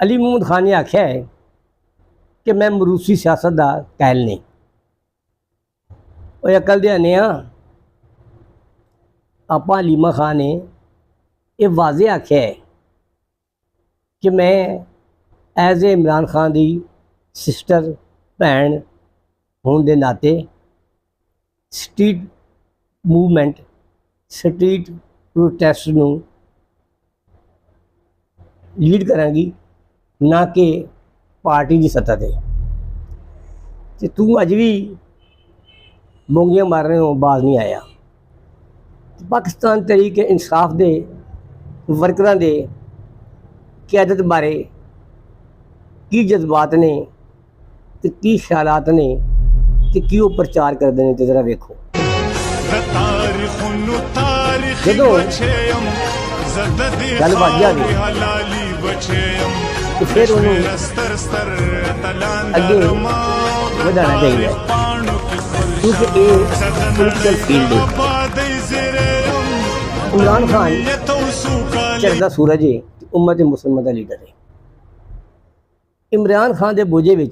अली मुहम्मद खान ने आख्या है कि मैं मरूसी सियासत का कायल नहीं। और अकल दे आने आप हलीमा खान ने यह वाजे आख्या है कि मैं एज ए इमरान खान की सिस्टर भैन होने के नाते स्ट्रीट मूवमेंट स्ट्रीट प्रोटेस्ट नूं लीड करांगी, ना कि पार्टी की सत्ता ते तू अज भी बोंगियां मारने हो बाज नहीं आया। पाकिस्तान तहरीक इंसाफ के वर्करां दे क्यादत बारे की जज्बात ने ते की ख्यालात ने ते की वो प्रचार करते हैं, तो जरा वेखो। जदों गल बच जाए तो फिर उन्होंने अगे बढ़ाना चाहिए, क्योंकि ये पोलिटिकल फील्ड है। इमरान खान चढ़दा सूरज है, उम्मत मुसलमान का लीडर है। इमरान खान के बोझे में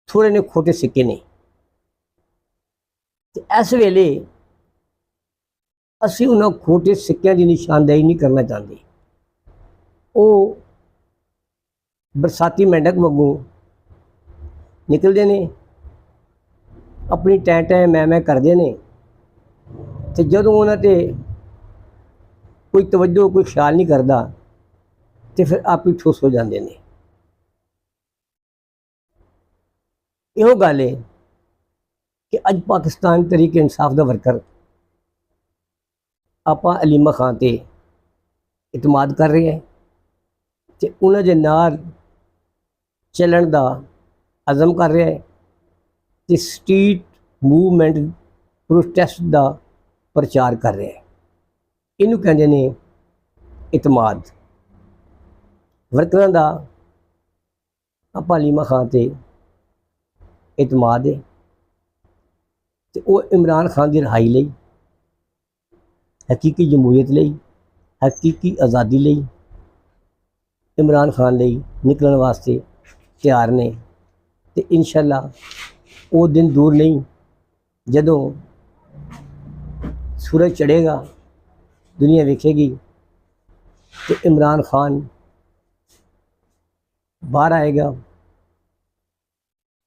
थोड़े ने खोटे सिक्के ने। इस वेले असी उन्होंने खोटे सिक्कों की निशानदेही नहीं करना चाहते। वो बरसाती मेंढक वांगू निकलते हैं, अपनी टै टै मैं करते हैं, तो जदों उन्होंने कोई तवज्जो कोई ख्याल नहीं करता तो फिर आप ही ठुस हो जाते हैं। यो गल है कि अज पाकिस्तान तहरीक इंसाफ का वर्कर आप हलीमा खान ते इतमाद कर रहे हैं, तो उन्होंने नाल चलन का अज़म कर रहा है, तो स्ट्रीट मूवमेंट प्रोटेस्ट का प्रचार कर रहा है। इनू कहते ने इतमाद। वर्करां दा आप हलीमा खान ते इतमाद है, तो वो इमरान खान की रिहाई लई, हकीकी जमहूरीयत लई, हकीकी आज़ादी लई इमरान खान लई निकलने वास्ते तैयार ने। तो इंशाअल्लाह वो दिन दूर नहीं जदों सूरज चढ़ेगा, दुनिया वेखेगी, तो इमरान खान बाहर आएगा,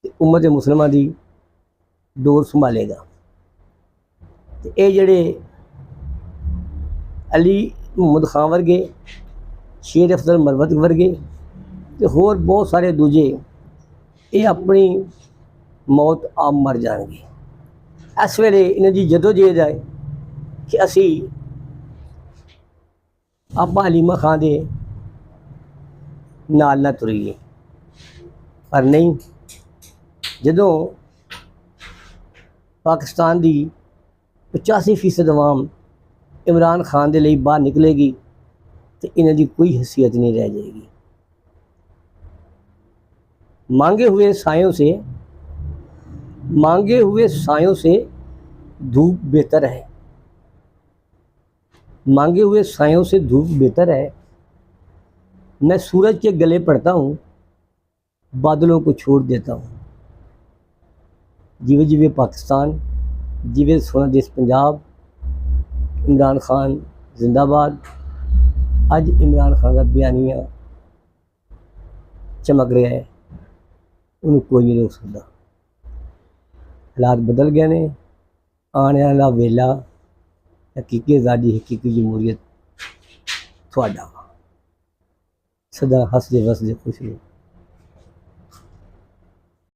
तो उम्मत मुसलमान की डोर संभालेगा। तो ये जड़े अली मुहम्मद खान वर्गे, शेर अफजल मरवत वर्गे, तो होर बहुत सारे दूजे ये अपनी मौत आप मर जाएंगे। इस वेले इन्हां दी जदोजहद है कि असी आप हलीमा खान दे नाल ना तुरीए, पर नहीं, जदों पाकिस्तान की 85% अवाम इमरान खान के लिए बाहर निकलेगी, तो इन्हां दी कोई हैसियत नहीं रह जाएगी। मांगे हुए सायों से धूप बेहतर है, मांगे हुए सायों से धूप बेहतर है। मैं सूरज के गले पड़ता हूँ, बादलों को छोड़ देता हूँ। जीवे जीवे पाकिस्तान, जीवे सोना देश पंजाब। इमरान खान जिंदाबाद। अज इमरान खान का बयानिया चमक रहा है, उन्हें कोई नहीं रोक सकता। हालात बदल गए ने, आने वाला वेला हकीकी आज़ादी हकीकी जमहूरीयत थोड़ा सदा हसदे वसदे खुश रहो।